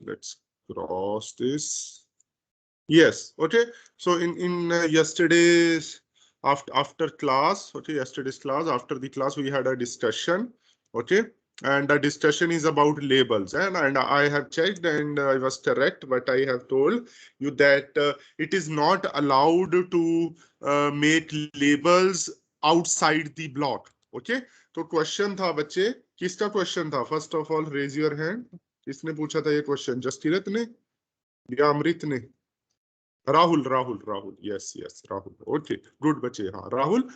let's cross this. Yes, okay. So in yesterday's after class, okay, yesterday's class, after the class we had a discussion, okay, and the discussion is about labels, and I have checked and I was correct, but I have told you that it is not allowed to make labels outside the block, okay. तो question था बच्चे, किसका question था? First of all raise your hand. किसने पूछा था ये question? Jaskirat ने या अमृत ने? Rahul yes yes Rahul. Okay good बच्चे, हाँ राहुल.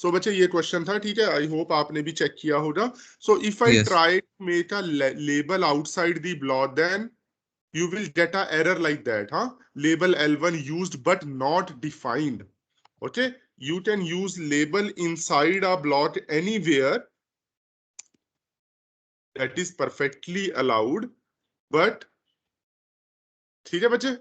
सो बच्चे ये क्वेश्चन था, ठीक है. आई होप आपने भी चेक किया होगा. So if I Yes. Try to make a label outside the block, then you will get a error like that, huh? Label L1 used but not defined. Okay, you can use label inside a block anywhere, that is perfectly allowed, but ठीक है बच्चे.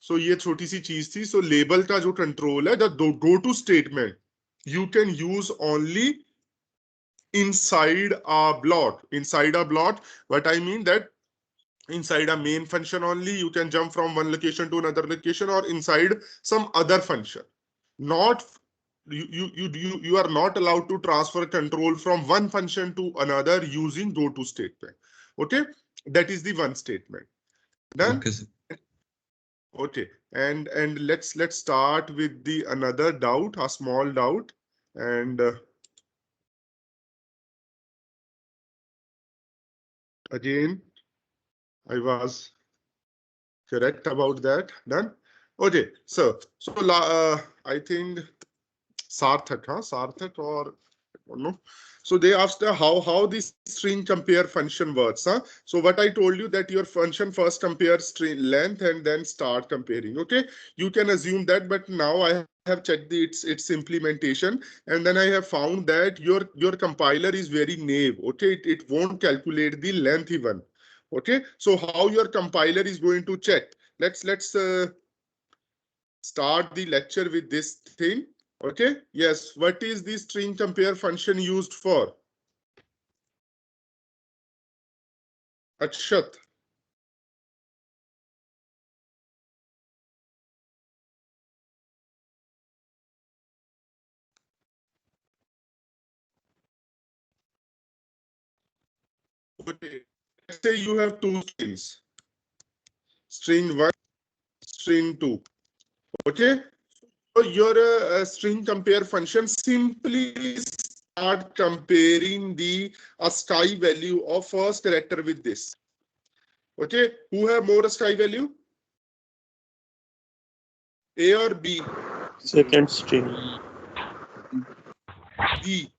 सो ये छोटी सी चीज थी. सो label का जो control है, the go to statement you can use only inside a block. Inside a block, what I mean that inside a main function only you can jump from one location to another location, or inside some other function. Not you are not allowed to transfer control from one function to another using go to statement. Okay, that is the one statement. Done. Okay, sir. Okay, and let's start with the another doubt, a small doubt, and again I was correct about that. Done. Okay, so I think Sarthak, huh? Sarthak or no? So they asked how this string compare function works, huh? So what I told you that your function first compares string length and then start comparing. Okay, you can assume that, but now I have checked its implementation, and then I have found that your compiler is very naive. Okay, it won't calculate the length even. Okay, so how your compiler is going to check? Let's start the lecture with this thing. Okay, yes, what is the string compare function used for? Akshat. Okay, let's say you have two strings, string 1, string 2. Okay, so your string compare function simply start comparing the ASCII value of first character with this. Okay, who have more ASCII value? A or B? Second string. B.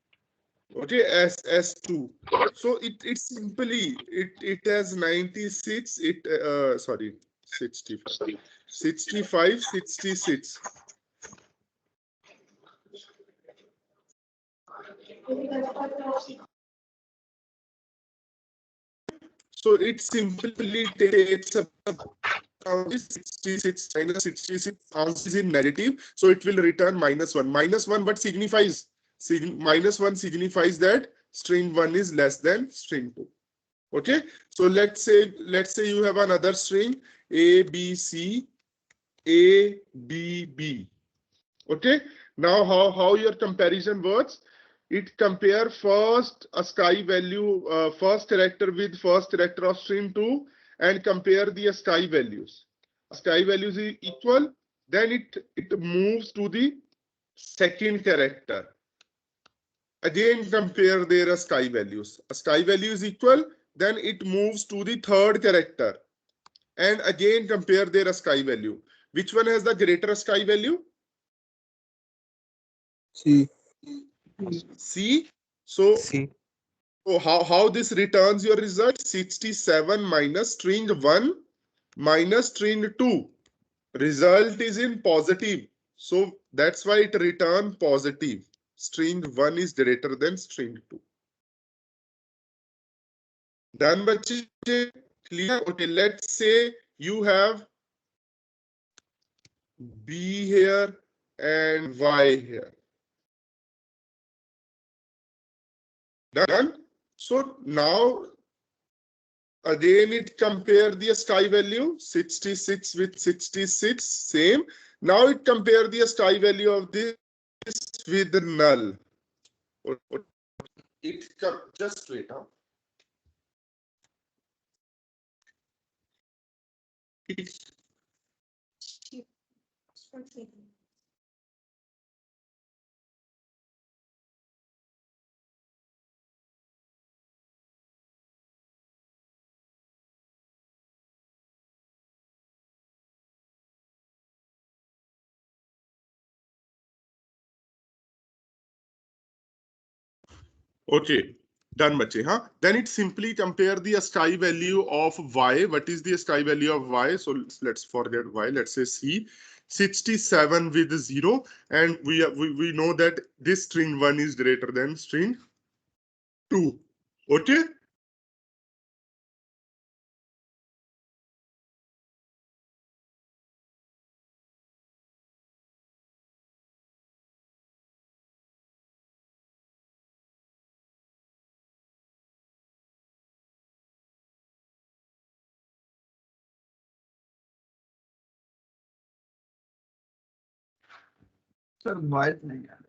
Okay, S2. So it simply it has 96. Sorry, 65, 65, 66. So it simply takes about 66 minus 66 answers in negative. So it will return -1. -1, but signifies -1 signifies that string 1 is less than string 2. Okay. So let's say you have another string A, B, C, A, B, B. Okay. Now how your comparison works? It compare first ASCII value, first character with first character of string 2, and compare the ASCII values. ASCII values is equal, then it moves to the second character. Again compare their ASCII values. ASCII value is equal, then it moves to the third character, and again compare their ASCII value. Which one has the greater ASCII value? C. C. So C. So how this returns your result? 67 minus string 1 minus string 2. Result is in positive. So that's why it return positive. String 1 is greater than string 2. Done, bache? Clear? Okay, let's say you have B here and Y here. Done? So now Again, it compare the STI value 66 with 66, same. Now it compare the STI value of this with the null. Just wait. It's okay. Done, bache, huh? Then it simply compare the STI value of y. What is the STI value of y? So let's forget y. Let's say c. 67 with 0, and we know that this string 1 is greater than string 2. Okay. Sir voice नहीं आ रही।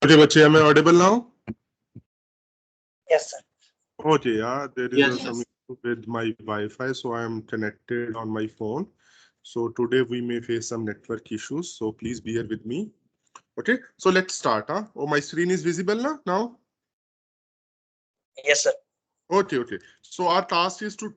Okay, bache, am I audible now? Yes, sir. Okay, yeah, there is Yes. some issue with my Wi-Fi, so I am connected on my phone. So today we may face some network issues, so please bear with me. Okay, so let's start. Oh, my screen is visible now? Yes, sir. Okay. So our task is to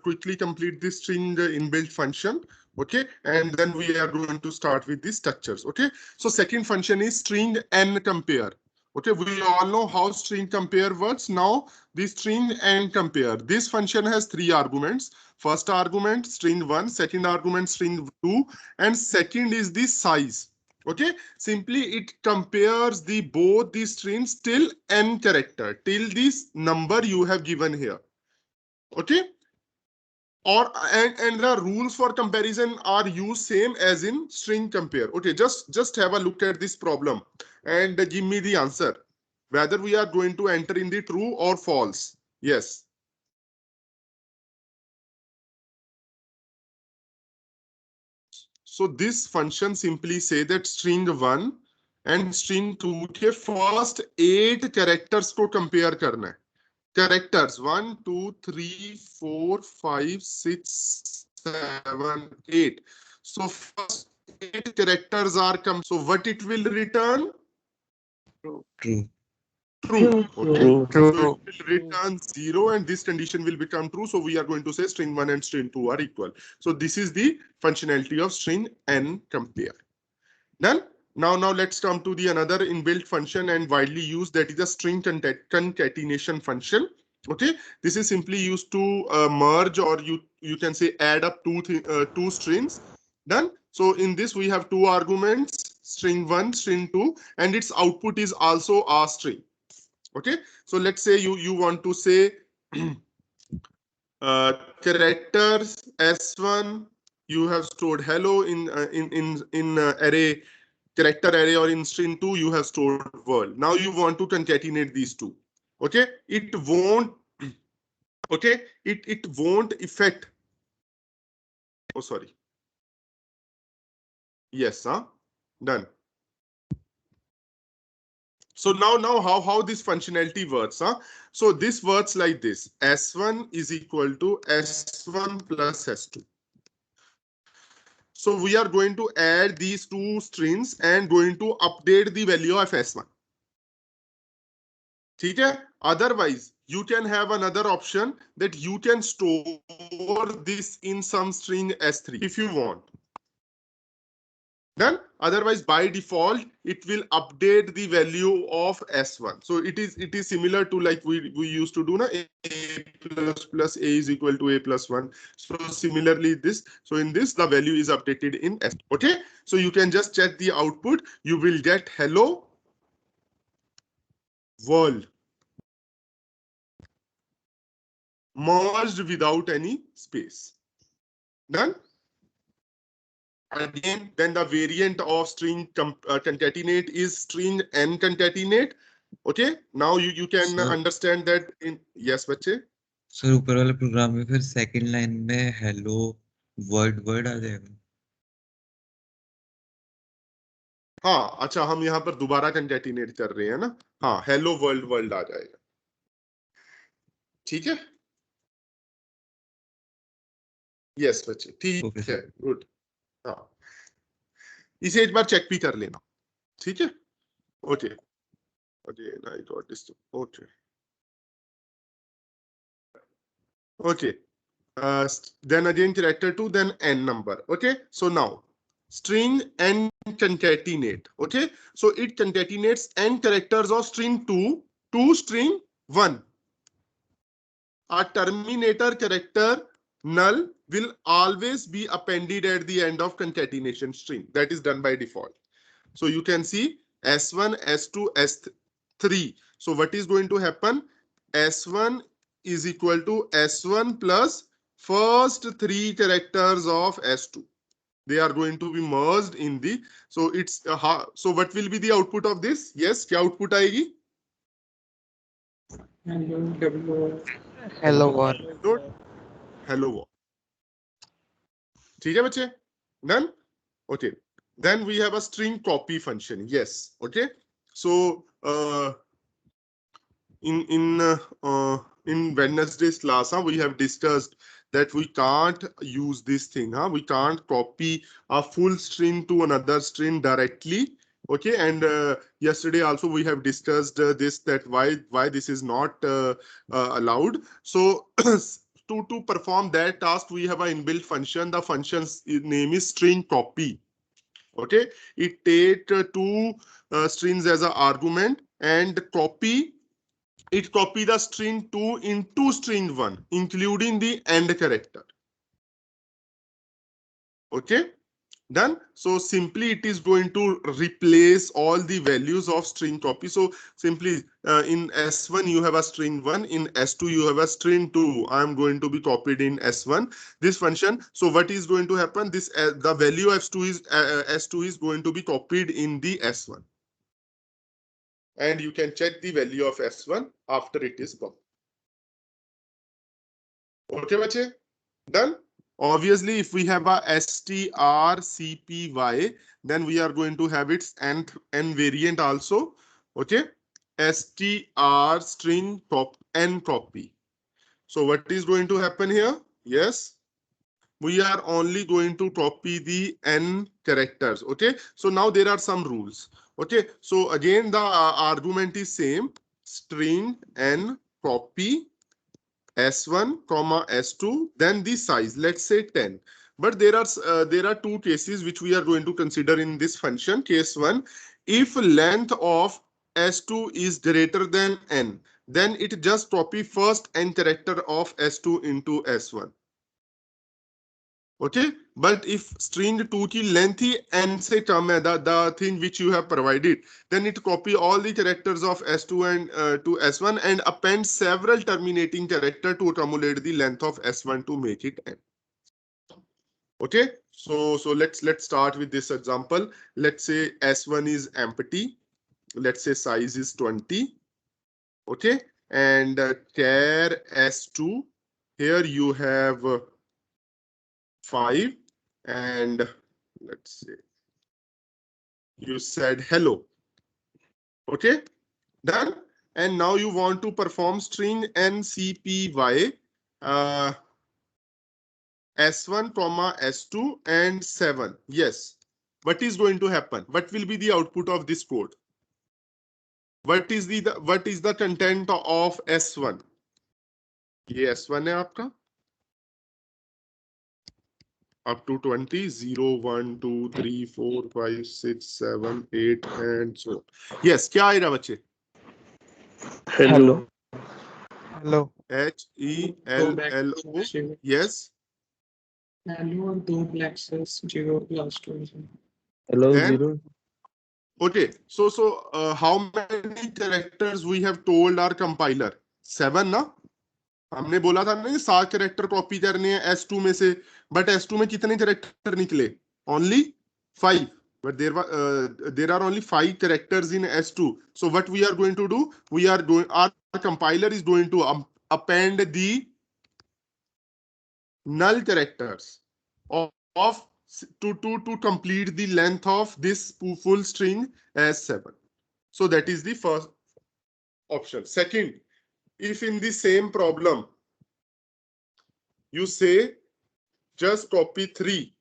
quickly complete this string inbuilt function. Okay, and then we are going to start with the structures. Okay, so second function is string n compare. Okay, we all know how string compare works. Now the string n compare. This function has 3 arguments. First argument string 1, second argument string 2, and second is the size. Okay, simply it compares the both the strings till n character, till this number you have given here. Okay, and the rules for comparison are used same as in string compare. Okay, just have a look at this problem and give me the answer whether we are going to enter in the true or false. Yes. So this function simply say that string 1 and string 2 के first 8 characters को compare करना है. Characters 1, 2, 3, 4, 5, 6, 7, 8. So first 8 characters are come. So what it will return? True. True. Okay. True. So it will return 0 and this condition will become true. So we are going to say string 1 and string 2 are equal. So this is the functionality of string n compare. Done. Now let's come to the another inbuilt function and widely used, that is a string concatenation function. Okay, this is simply used to merge, or you can say add up two strings. Done. So in this we have 2 arguments, string 1, string 2, and its output is also a string. Okay, so let's say you want to say characters S1, you have stored hello in array, character array, or in string 2 you have stored world. Now you want to concatenate these two. Okay, it won't. Okay, it won't affect. Oh, sorry. Yes, huh? Done. So now how this functionality works, huh? So this works like this: S1 is equal to S1 plus S2. So we are going to add these two strings and going to update the value of S1. ठीक है? Otherwise, you can have another option that you can store this in some string S3 if you want. Done. Otherwise, by default, it will update the value of S1. So it is similar to like we used to do na, a plus a is equal to a plus 1. So similarly this. So in this, the value is updated in S. Okay. So you can just check the output. You will get hello world merged without any space. Done. Again, then the variant of string concatenate is string n concatenate. Okay, now you can understand that in yes बच्चे. Sir ऊपर वाले programme में फिर second line में hello word word आ जाएगा. हाँ अच्छा, हम यहाँ पर दोबारा कंकेटिनेट कर रहे हैं ना. हाँ, हेलो वर्ल्ड वर्ल्ड आ जाएगा. ठीक है. यस बच्चे, ठीक है, गुड. हाँ, इसे एक बार चेक भी कर लेना. ठीक है. Okay. Again, I got this. Okay. Okay. Then again character 2, then n number. Okay. So now string n concatenate. Okay. So it concatenates n characters of string 2 to string 1. A terminator character null will always be appended at the end of concatenation string. That is done by default. So you can see S1, S2, S3. So what is going to happen? S1 is equal to S1 plus first 3 characters of S2. They are going to be merged in the. So it's so what will be the output of this? Yes, क्या output आएगी? Hello world. Hello world. ठीक है बच्चे? Done? Okay. Then we have a string copy function. Yes. Okay. So in Wednesday's class, we have discussed that we can't use this thing. We can't copy a full string to another string directly. Okay, and yesterday also we have discussed this, that why this is not allowed. So to perform that task, we have an inbuilt function. The function's name is string copy. Okay, it take two strings as an argument and copy the string 2 into string 1, including the end character. Okay, done. So simply it is going to replace all the values of string copy. So simply in S1 you have a string 1, in S2 you have a string 2. I am going to be copied in S1 this function. So what is going to happen? This the value of S2 is going to be copied in the S1. And you can check the value of S1 after it is copied. Okay, bache? Done? Obviously, if we have a strcpy, then we are going to have its n variant also. Okay, str string n copy. So what is going to happen here? Yes, we are only going to copy the n characters. Okay, so now there are some rules. Okay, so again the argument is same: string n copy S1 comma S2, then the size, let's say 10. But there are two cases which we are going to consider in this function. Case 1, if length of S2 is greater than n, then it just copy first n character of S2 into S1. Okay, but if string 2 की length ही n से कम है, the thing which you have provided, then it copy all the characters of S2 and to S1 and append several terminating character to accumulate the length of S1 to make it n. Okay, so let's start with this example. Let's say S1 is empty. Let's say size is 20. Okay, and char S2, here you have 5, and let's say you said hello. Okay, done. And now you want to perform string ncpy S1 comma S2 and 7. Yes, what is going to happen? What will be the output of this code? What is the content of S1? ये S1 है आपका up to 20, 0, 1, 2, 3, 4, 5, 6, 7, 8 and so on. Yes, क्या आएगा बच्चे? Hello. Hello HELLO. Yes. Hello और 2 black sales 0 last में Hello, And- 0. Okay, so how many characters we have told our compiler? 7 ना? हमने बोला था ना 7 कैरेक्टर कॉपी करने हैं S2 में से, बट S2 में कितने कैरेक्टर निकले? Only 5. But there are only 5 characters in S2. So what we are going to do? Our compiler is going to append the null characters of to complete the length of this full string as 7. So that is the first option. Second, if in the same problem you say just copy 3,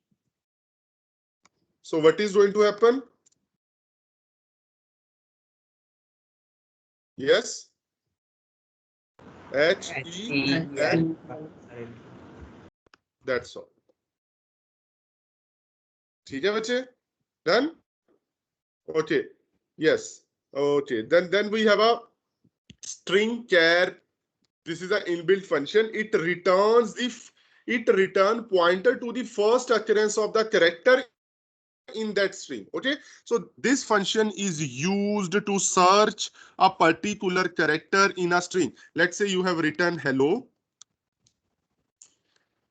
so what is going to happen? Yes, HEL. That's all. ठीक है बच्चे? Done? Okay. Yes. Okay. Then we have a string char. This is an inbuilt function. It return pointer to the first occurrence of the character in that string. Okay, so this function is used to search a particular character in a string. Let's say you have written hello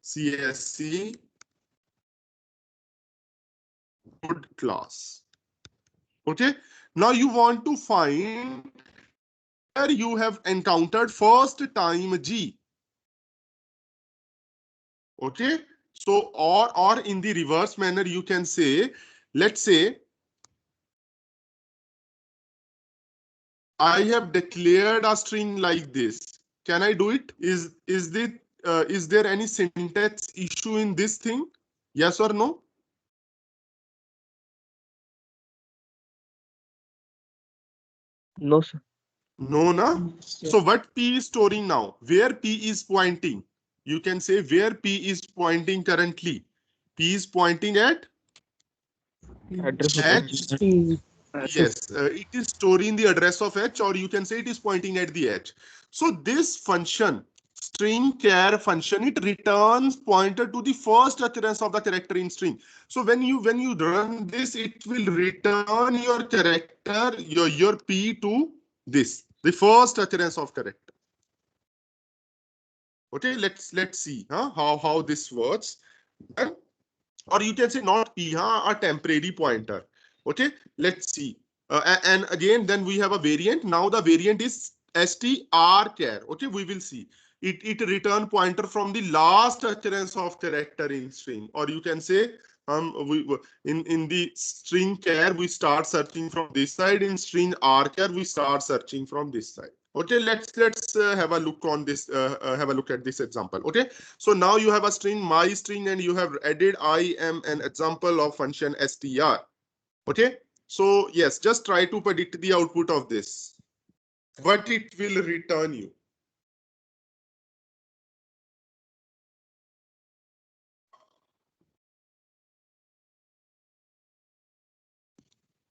CSC good class. Okay, now you want to find where you have encountered first time G. Okay, so or in the reverse manner you can say, let's say I have declared a string like this. Can I do it? Is there any syntax issue in this thing? Yes or no? No, sir. No, na? So what P is storing now? Where P is pointing? You can say where P is pointing currently. P is pointing at Address of H. Yes, it is storing the address of H, or you can say it is pointing at the H. So this function, string char function, it returns pointer to the first occurrence of the character in string. So when you run this, it will return your character, your P to this, the first occurrence of character. Okay, let's see how this works. Or you can say not P, a temporary pointer. Okay, let's see. And again, then we have a variant. Now the variant is strchar. Okay, we will see. It return pointer from the last occurrence of character in string. Or you can say in the string char we start searching from this side. In string rchar we start searching from this side. Okay, let's have a look on this. Have a look at this example. Okay, so now you have a string my string and you have added I am an example of function str. Okay, so yes, just try to predict the output of this. What it will return you.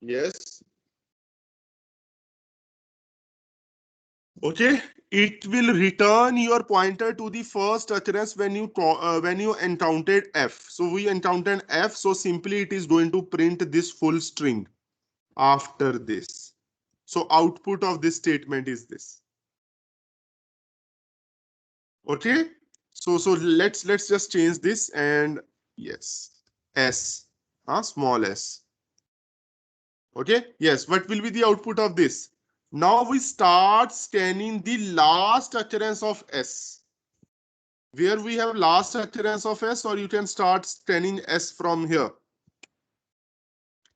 Yes. Okay, it will return your pointer to the first occurrence when you encountered f. So we encountered f, so simply it is going to print this full string after this. So output of this statement is this. Okay, so let's just change this, and yes, s, small s. Okay, yes, what will be the output of this? Now we start scanning the last occurrence of s. Where we have last occurrence of s, or you can start scanning s from here.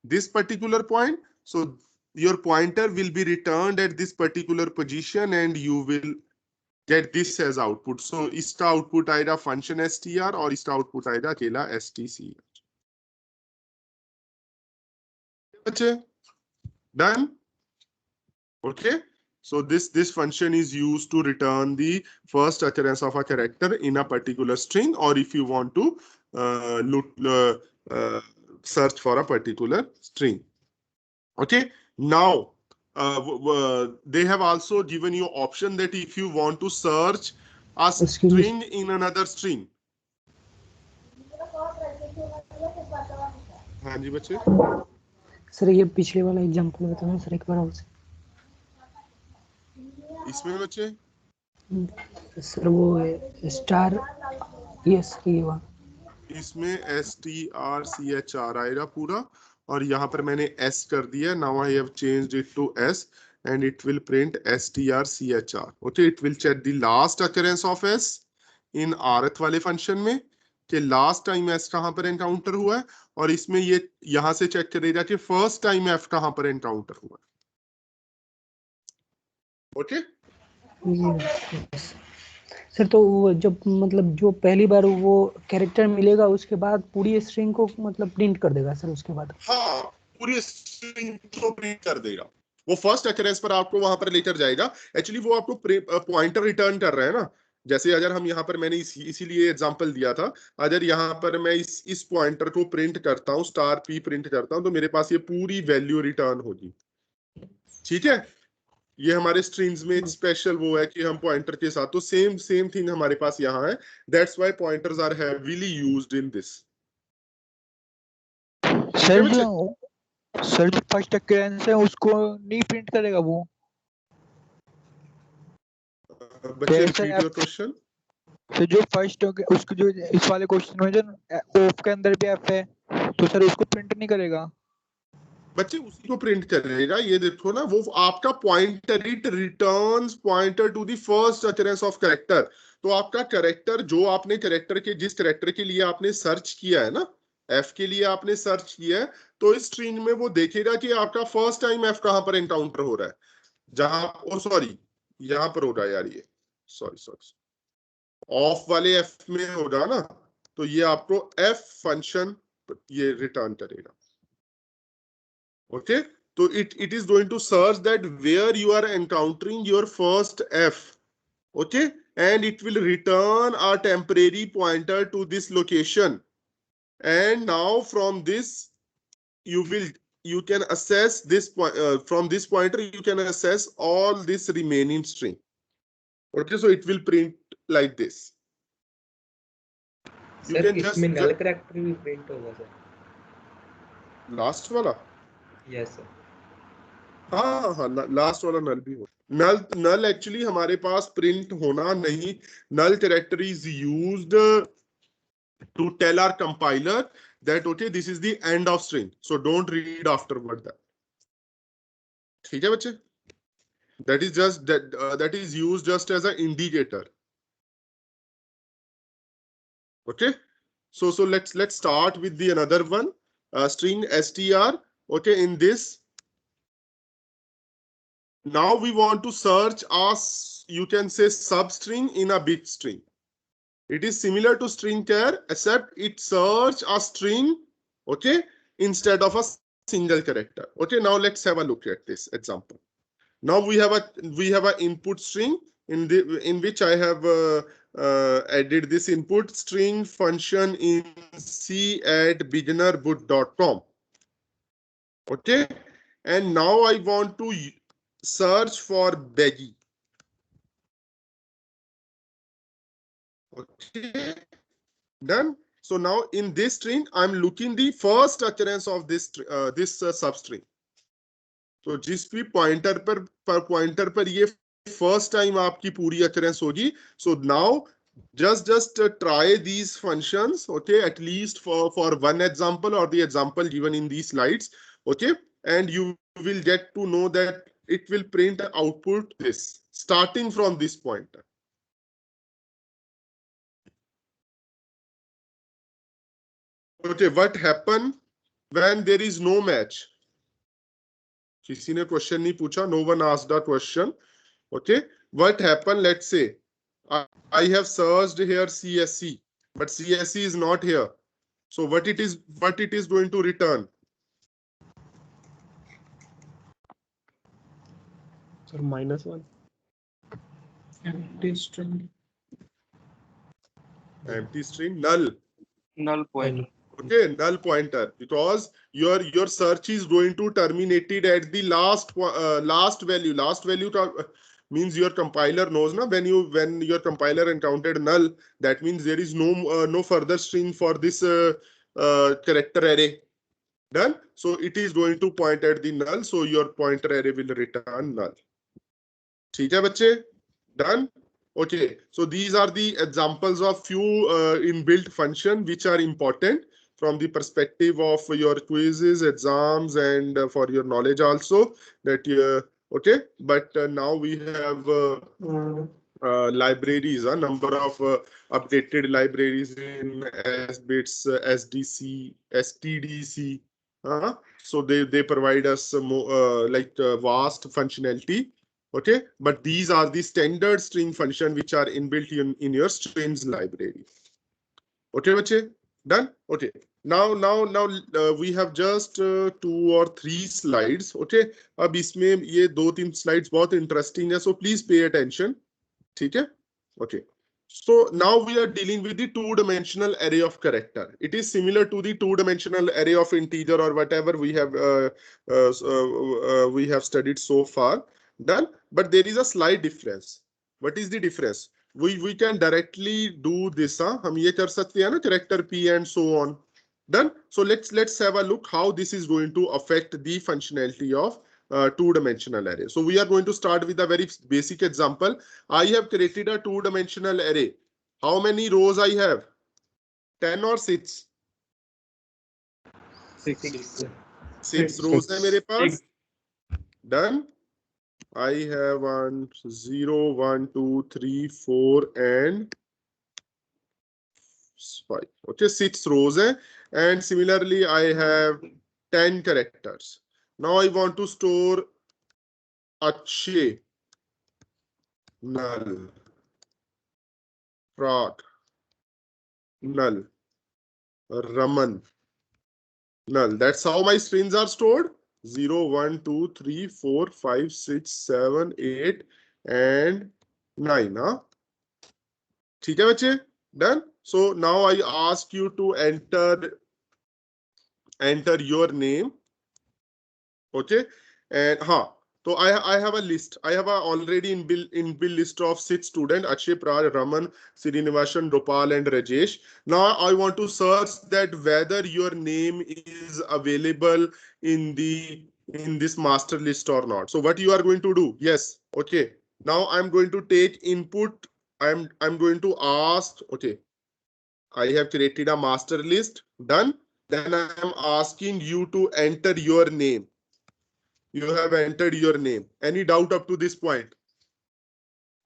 This particular point, so your pointer will be returned at this particular position and you will get this as output. So इसका output आएगा function str और इसका output आएगा अकेला stc. बच्चे, done? Okay. So this function is used to return the first occurrence of a character in a particular string, or if you want to search for a particular string. Okay. Now they have also given you option that if you want to search a string in another string. हाँ जी बच्चे. Sir ये पिछले वाला example बताना sir एक बार और से. इसमें बच्चे सर वो स्टार, यस ये वाला. इसमें strchr आएगा पूरा, और यहाँ पर मैंने s कर दिया. Now I have changed it to s and it will print strchr. Okay, it will check the last occurrence of s in rth वाले फंक्शन में कि लास्ट टाइम s कहाँ पर एनकाउंटर हुआ है, और इसमें ये यहाँ से चेक करेगा कि फर्स्ट टाइम f कहाँ पर एनकाउंटर हुआ है. ओके सर तो वो जब मतलब जो पहली बार वो कैरेक्टर मिलेगा उसके बाद पूरी स्ट्रिंग को मतलब प्रिंट कर देगा सर उसके बाद. हाँ, पूरी स्ट्रिंग को प्रिंट कर देगा. वो फर्स्ट अकरेंस पर आपको वहां पर लेकर जाएगा. एक्चुअली वो आपको पॉइंटर रिटर्न कर रहा है ना. जैसे अगर हम यहाँ पर मैंने इसीलिए एग्जांपल दिया था, अगर यहाँ पर मैं इस पॉइंटर को प्रिंट करता हूँ, स्टार p प्रिंट करता हूँ, तो मेरे पास ये पूरी वैल्यू रिटर्न होगी. ठीक है, ये हमारे स्ट्रिंग्स में स्पेशल वो है कि हम पॉइंटर के साथ, तो सेम थिंग हमारे पास यहाँ है. That's why pointers are heavily used in this. Sir जो फर्स्ट अकरेंस है उसको नहीं प्रिंट करेगा वो. बच्चे रिपीट योर क्वेश्चन. सर जो फर्स्ट उसको जो इस वाले क्वेश्चन में जो ऑफ के अंदर भी एफ है, तो सर उसको प्रिंट नहीं करेगा. बच्चे उसी को प्रिंट करेगा. ये देखो ना, वो आपका pointer, it returns pointer to the first occurrence of character. तो आपका कैरेक्टर, जो आपने कैरेक्टर के जिस कैरेक्टर के लिए आपने सर्च किया है ना, एफ के लिए आपने सर्च किया है, तो इस स्ट्रिंग में वो देखेगा कि आपका फर्स्ट टाइम एफ कहां पर एनकाउंटर हो रहा है. जहां, ओ सॉरी, यहां पर हो रहा है यार, ये सॉरी ऑफ वाले एफ में होगा ना, तो ये आपको एफ फंक्शन ये रिटर्न करेगा. Okay, so it is going to search that where you are encountering your first f. Okay, and it will return a temporary pointer to this location. And now from this you can assess this point. From this pointer you can assess all this remaining string. Okay, so it will print like this. Sir इसमें null character भी print होगा sir. Last वाला. Yes sir. हाँ, last वाला नल भी हो. नल actually हमारे पास print होना नहीं. Null character is used to tell our compiler that okay this is the end of string, so don't read afterward that. ठीक है बच्चे, that is just that is used just as a indicator. Okay, so let's start with the another one, string str. Okay, in this, now we want to search as, you can say, substring in a bit string. It is similar to string char, except it search a string, okay, instead of a single character. Okay, now let's have a look at this example. Now we have a input string in which I have added this input string function in c@beginnerboot.com. Okay, and now I want to search for Beggy. Okay, done. So now in this string, I'm looking the first occurrence of this substring. तो जिस भी pointer पर ये first time आपकी पूरी occurrence होगी. So now just try these functions, okay, at least for one example or the example given in these slides, okay, and you will get to know that it will print output this starting from this pointer. Okay, what happen when there is no match? किसी ने question नहीं पूछा. No one asked a question. Okay, what happen? Let's say I have searched here CSC, but CSC is not here. So what it is going to return? Sir, -1. Empty string. Empty string, null. Null pointer. Okay, null pointer, because your search is going to terminated at the last value. Last value means your compiler knows na, when your compiler encountered null, that means there is no further string for this character array. Done. So it is going to point at the null, so your pointer array will return null. ठीक है बच्चे? Done. Okay, so these are the examples of few inbuilt function which are important from the perspective of your quizzes, exams, and for your knowledge also. That okay, but now we have libraries, a number of updated libraries in SBITS, SDC, STDC. So they provide us more vast functionality. Okay, but these are the standard string function which are inbuilt in your strings library. Okay, bache? Done. Okay. Now we have just 2 or 3 slides. Okay. अब इसमें ये 2-3 slides बहुत interesting है, so please pay attention. ठीक है? Okay. So now we are dealing with the 2-dimensional array of character. It is similar to the 2-dimensional array of integer or whatever we have studied so far. Done. But there is a slight difference. What is the difference? We can directly do this. हम ये कर सकते हैं ना, character P and so on. Done. So let's have a look how this is going to affect the functionality of 2-dimensional array. So we are going to start with a very basic example. I have created a 2-dimensional array. How many rows I have? 10 or 6? 6 rows है मेरे पास. Done. I have 0, 1, 2, 3, 4, and 5. Okay, 6 rows hai. And similarly, I have 10 characters. Now I want to store Akshay, null, Prat, null, Raman, null. That's how my strings are stored. 0, 1, 2, 3, 4, 5, 6, 7, 8, and 9. ठीक है बच्चे? Done. So now I ask you to enter your name. Okay, and so I have a list. I have a already inbuilt list of 6 students: Akshay, Prar, Raman, Srinivasan, Gopal, and Rajesh. Now I want to search that whether your name is available in this master list or not. So what you are going to do? Yes. Okay. Now I'm going to take input. I'm going to ask. Okay. I have created a master list. Done. Then I am asking you to enter your name. You have entered your name. Any doubt up to this point?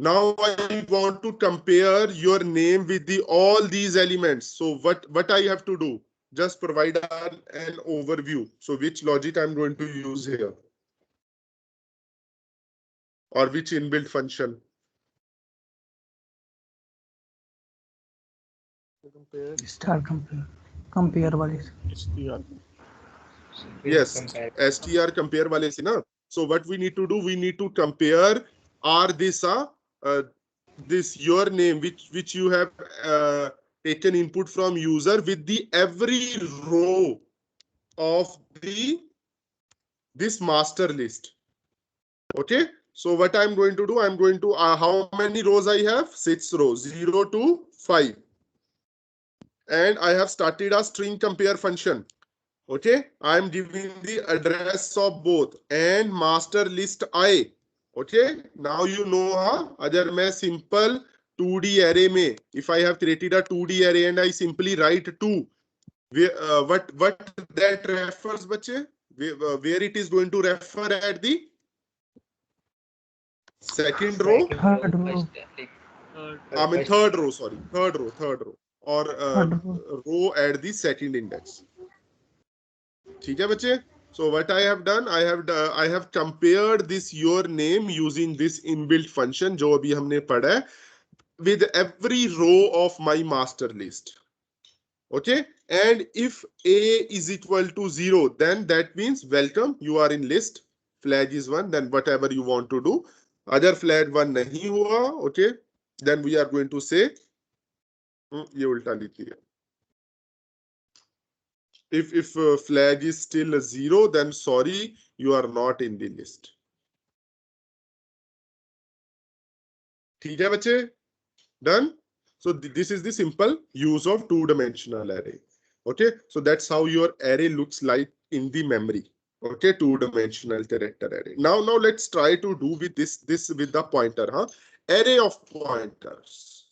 Now I want to compare your name with all these elements. So what I have to do? Just provide an overview. So which logic I'm going to use here? Or which inbuilt function? Star compare वाले Yes, str compare wale se na. So what we need to do, we need to compare this your name which you have taken input from user with the every row of this master list. Okay, So what I'm going to do, I'm going to, how many rows I have? 6 rows, 0 to 5. And I have started a string compare function. Okay, I'm giving the address of both and master list I. Okay, now you know, अगर मैं simple 2D array में, if I have created a 2D array and I simply write 2, what that refers, बच्चे? Where it is going to refer at the second row? Third row. I mean third row, sorry, third row, or Third row. row at the second index. ठीक है बच्चे? So what I have done, I have compared this your name using this inbuilt function जो अभी हमने पढ़ा है with every row of my master list. Okay, and if A is equal to 0, then that means welcome, you are in list. Flag is 1, then whatever you want to do. अगर flag 1 नहीं हुआ, okay, then we are going to say ये उल्टा लिखी है. If flag is still a 0, then sorry, you are not in the list. ठीक है बच्चे? Done? So this is the simple use of two-dimensional array. Okay, so that's how your array looks like in the memory. Okay, two-dimensional character array. Now let's try to do with this with the pointer, array of pointers.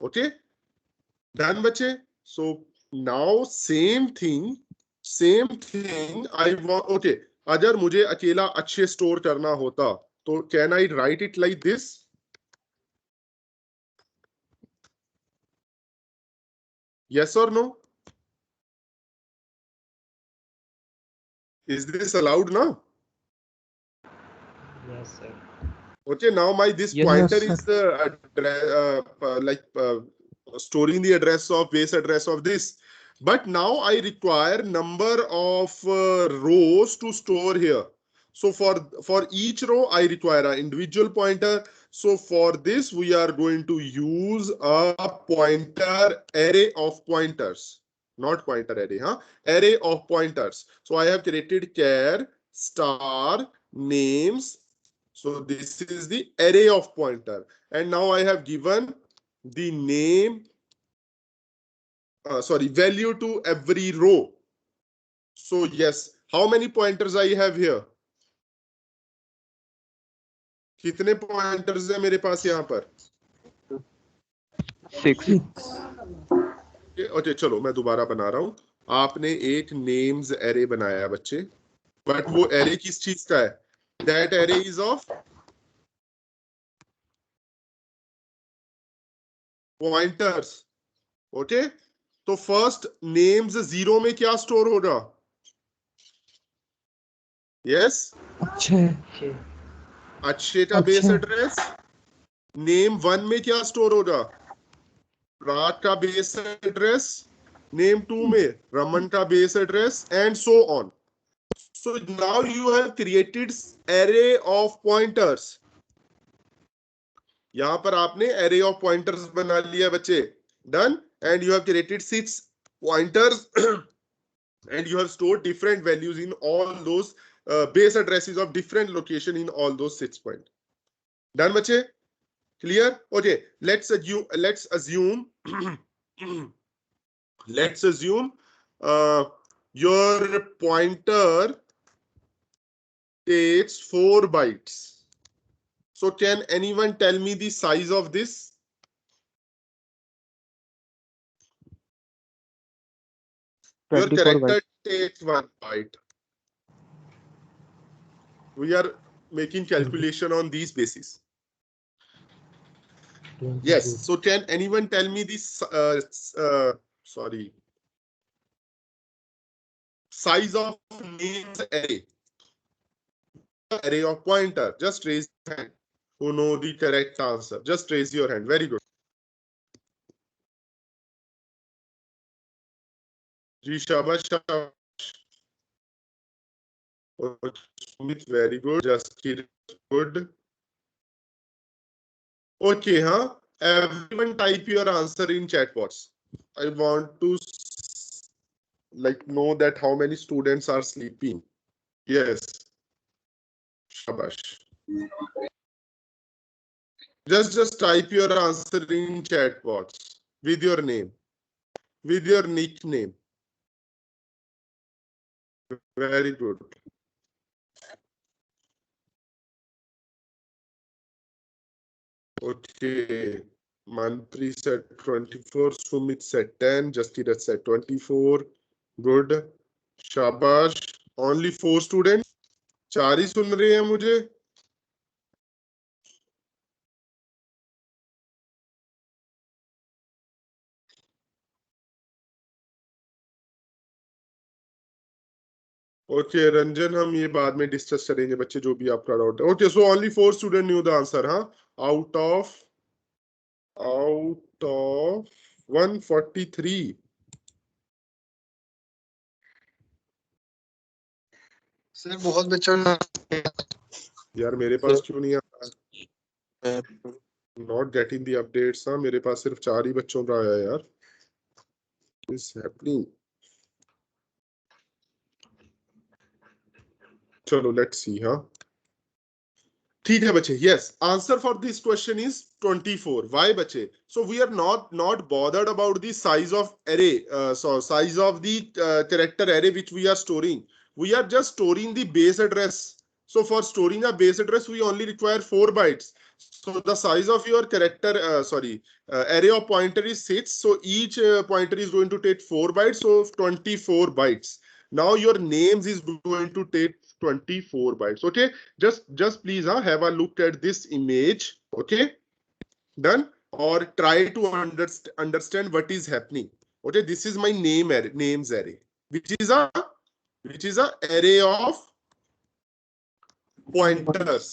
Okay, done बच्चे? So now same thing I want. Okay, अगर मुझे अकेला अच्छे store करना होता तो can I write it like this? Yes or no? Is this allowed now? Yes, sir. Okay, now this Yes, pointer sir. is storing the address of base address of this. But now I require number of rows to store here. So for each row, I require an individual pointer. So for this, we are going to use a pointer array of pointers, not pointer array, array of pointers. So I have created char star names. So this is the array of pointer. And now I have given the name, value to every row. So yes, how many pointers I have here? कितने pointers है मेरे पास यहाँ पर? 6. Okay, चलो मैं दोबारा बना रहा हूँ. आपने एक names array बनाया बच्चे, but वो array किस चीज का है? That array is of pointers. Okay, तो first names 0 में क्या store होगा? Yes. अच्छे का बेस एड्रेस. नेम 1 में क्या स्टोर होगा? रात का बेस एड्रेस. नेम 2 में रमन का base address, and so on. So now you have created array of pointers. यहां पर आपने एरे ऑफ पॉइंटर्स बना लिया बच्चे. Done. And you have created 6 pointers and you have stored different values in all those base addresses of different location in all those 6 points. Done, bache? Clear? Okay, let's assume your pointer takes 4 bytes. So can anyone tell me the size of this? Your character takes 1 byte. We are making calculation on these basis. Yes. So can anyone tell me this? Size of names array. Array of pointer. Just raise your hand. Who know the correct answer? Just raise your hand. Very good. Ji shabash, shabash. Sumit, very good. Just good. Okay, everyone type your answer in chat box. I want to know that how many students are sleeping. Yes. Shabash. Just type your answer in chat box with your name, with your nickname. Very good. Okay. Mantri said 24, Sumit said 10, Jastirat said 24. Good. Shabash. Only 4 students. 4 ही सुन रहे हैं मुझे. Okay Ranjan, हम ये बाद में discuss करेंगे बच्चे, जो भी आपका डाउट है. Okay, so only 4 student new the answer. हाँ, आउट ऑफ 143. सर बहुत बच्चों ने यार मेरे पास क्यों नहीं आ रहा? Not getting the updates. हाँ, मेरे पास सिर्फ 4 ही बच्चों का आया यार. Is happening. चलो लेट्स सी. हाँ ठीक है बच्चे. Yes, answer for this question is 24. Why बच्चे? So we are not bothered about the size of array, so size of the character array which we are storing. We are just storing the base address. So for storing a base address, we only require 4 bytes. So the size of your character, array of pointer is 6. So each pointer is going to take 4 bytes. So 24 bytes. Now your names is going to take 24 bytes. Okay. Just please have a look at this image. Okay. Done. Or try to understand what is happening. Okay. This is my names array, which is a array of pointers.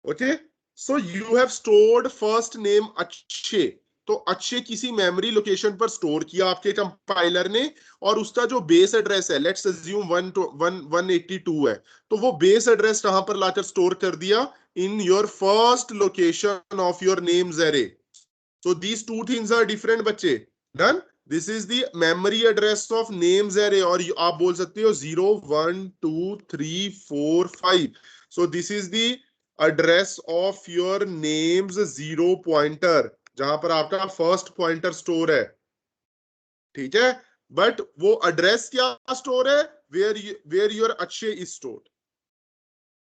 Okay, so you have stored first name अच्छे. तो अच्छे किसी memory location पर store किया आपके compiler ने, और उसका जो बेस एड्रेस है, लेट्स अज्यूम 182 है, तो वो बेस एड्रेस कहां पर लाकर स्टोर कर दिया? In your first location of your names array. So these two things are different बच्चे. Done. This is the memory address of names array, और आप बोल सकते हो 0 1 2 3 4 5. So this is the address of your names 0 pointer, जहां पर आपका first pointer store है. ठीक है, बट वो एड्रेस क्या स्टोर है? वेयर योर अच्छे इज स्टोर्ड.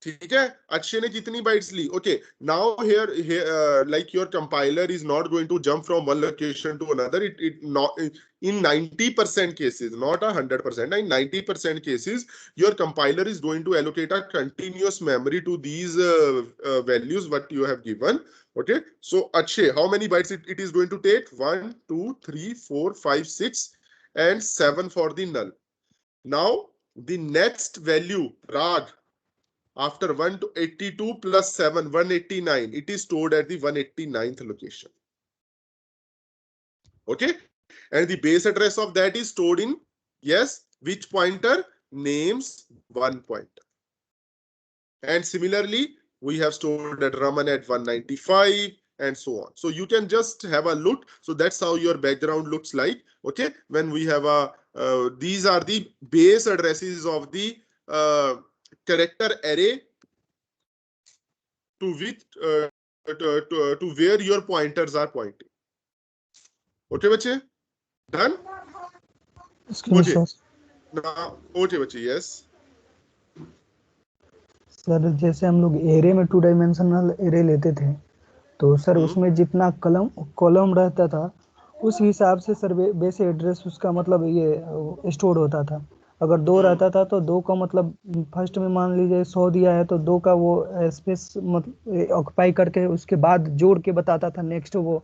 ठीक है, अच्छे ने कितनी बाइट्स ली? Okay, now here like your compiler is not going to jump from one location to another. It not in 90% cases, not 100%, in 90% cases your compiler is going to allocate a continuous memory to these values what you have given. Okay, so अच्छे, how many bytes it is going to take? 1 2 3 4 5 6 and 7 for the null. Now the next value, Rag, after 182 plus 7, 189, it is stored at the 189th location. Okay, and the base address of that is stored in, yes, which pointer? Names 1 pointer. And similarly, we have stored at Raman at 195 and so on. So you can just have a look. So that's how your background looks like. Okay, when we have a these are the base addresses of the character array to which to where your pointers are pointing. Okay बच्चे, done? Excuse me, sir. Now okay बच्चे, yes. Sir जैसे हम लोग array में 2 dimensional array लेते थे, तो sir उसमें जितना कॉलम रहता था उस हिसाब से सर बेस एड्रेस उसका मतलब ये स्टोर होता था. अगर 2 रहता था तो 2 का मतलब फर्स्ट में मान लीजिए 100 दिया है तो 2 का वो स्पेस मतलब ऑक्यूपाई करके उसके बाद जोड़ के बताता था नेक्स्ट वो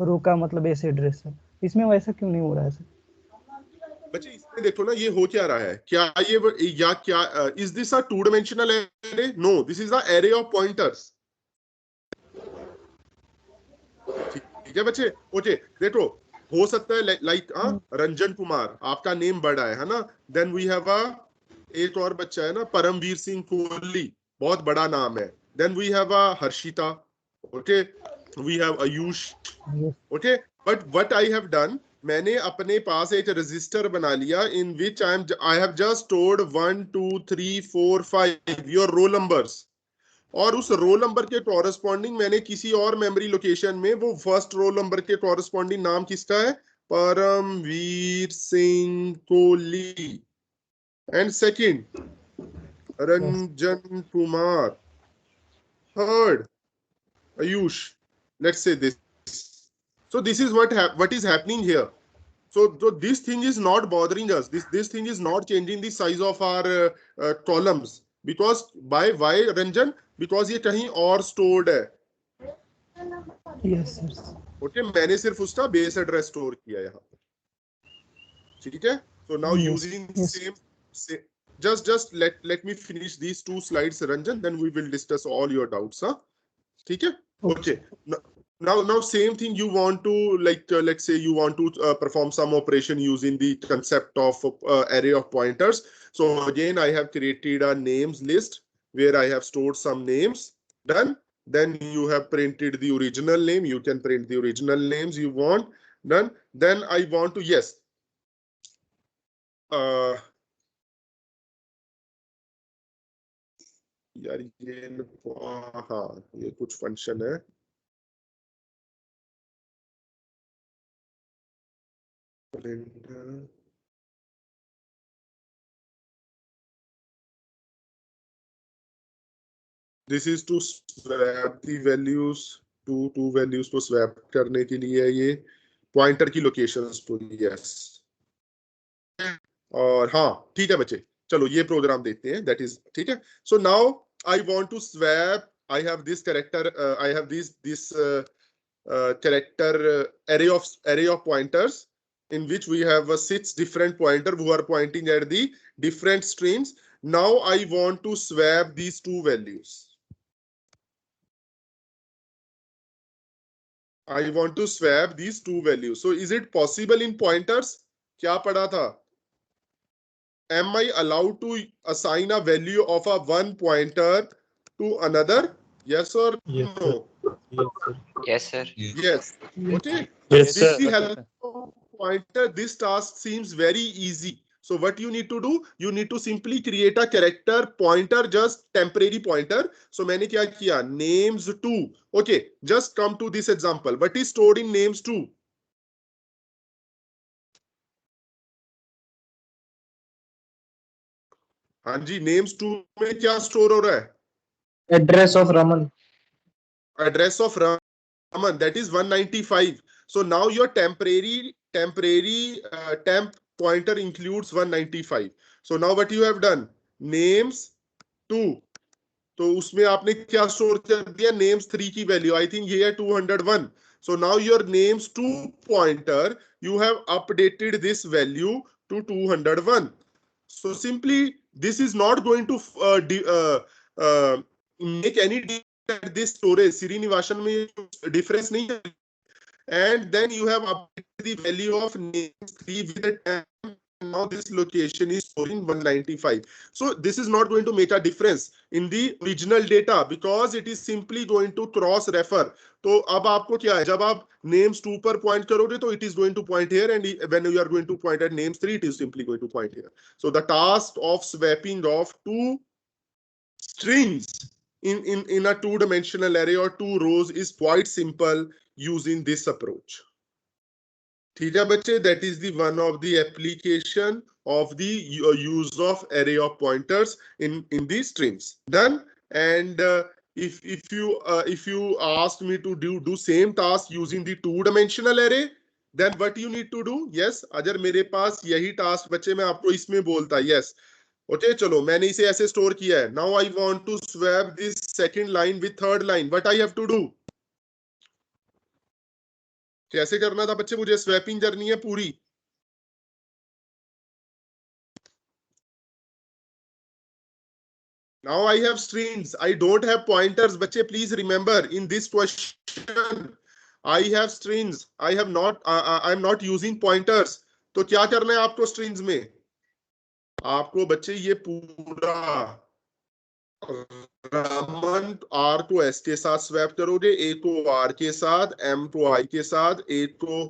रो का मतलब बेस एड्रेस है. इसमें वैसा क्यों नहीं हो रहा है सर? बच्चे इसमें देखो ना, ये हो क्या रहा है? क्या ये या क्या is this a 2 dimensional array? No, this is the array of pointers. ठीक है बच्चे. ओके, देखो हो सकता है लाइक रंजन कुमार, आपका नेम बड़ा है ना. देन वी हैव एक और बच्चा है ना, परमवीर सिंह कोहली, बहुत बड़ा नाम है. Then we have Harshita. Okay, we have Ayush. Okay, But what I have done, मैंने अपने पास एक रजिस्टर बना लिया in which I have just stored 1 2 3 4 5 your roll numbers. और उस रोल नंबर के कॉरस्पॉन्डिंग मैंने किसी और मेमोरी लोकेशन में वो फर्स्ट रोल नंबर के कॉरस्पॉन्डिंग नाम किसका है, Paramveer Singh Kohli, and second Ranjan Kumar, third Ayush. Let's say this. So this is what is happening here. So this thing is not bothering us. This thing is not changing the size of our columns because by why Ranjan? Because ये कहीं और stored है. Yes, sir. Okay, मैंने सिर्फ उसका base address store किया यहाँ. ठीक है? So now Yes, using yes. same just let me finish these 2 slides, Ranjan. Then we will discuss all your doubts. Huh? ठीक है? Okay. Now same thing you want to let's say you want to perform some operation using the concept of array of pointers. So again I have created a names list where I have stored some names. Done. Then you have printed the original name. You can print the original names you want. Done. Then I want to यार ये हाँ ये कुछ function है. This is to swap the values, two values को swap करने के लिए ये pointer की locations को. Yes. और हाँ ठीक है बच्चे, चलो ये प्रोग्राम देखते हैं. That is ठीक है. So now I want to swap. I have this character. I have this character array of pointers in which we have 6 different pointers who are pointing at the different strings. Now I want to swap these 2 values. I want to swap these 2 values. So is it possible in pointers? क्या पढ़ा था? Am I allowed to assign a value of a one pointer to another? Yes or Yes, no? Yes, sir. Yes. Okay. Yes, With the help of pointer, this task seems very easy. So what you need to do? You need to simply create a character pointer, just temporary pointer. So मैंने क्या किया? Names 2. Okay. Just come to this example. What is stored in names 2? हाँ जी, names 2 में क्या store हो रहा है? Address of Raman. Address of Raman, that is 195. So now your temporary temp pointer includes 195. So now what you have done? Names 2. तो उसमें आपने क्या स्टोर कर दिया? names 3 की वैल्यू. I think ये है 201. So now your names 2 pointer, you have updated this value to 201. So simply this is not going to make any difference at this storage. Srinivasan में difference नहीं है. And then you have updated the value of names 3 with a temp. Now this location is storing 195. So this is not going to make a difference in the original data because it is simply going to cross refer. तो अब आपको क्या है? जब आप names 2 पर point करोगे तो it is going to point here, and when you are going to point at names 3, it is simply going to point here. So the task of swapping of 2 strings in a 2-dimensional array or 2 rows is quite simple using this approach. ठीक है बच्चे, that is the one of the application of the use of array of pointers in the strings. Done. And if you ask me to do same task using the 2-dimensional array, then what you need to do? Yes, अगर मेरे पास यही task बच्चे मैं आपको इसमें बोलता. Yes. Okay, चलो मैंने इसे ऐसे स्टोर किया है. Now I want to swap this second line with third line. What I have to do? कैसे करना था बच्चे? मुझे स्वैपिंग करनी है पूरी. Now I have strings. I don't have pointers. बच्चे please remember in this question I have strings. I have not. I'm not using pointers. तो क्या करना है आपको strings में? आपको बच्चे ये पूरा रमन आर को एस के साथ स्वैप करोगे, ए को आर के साथ, एम को आई के साथ, ए को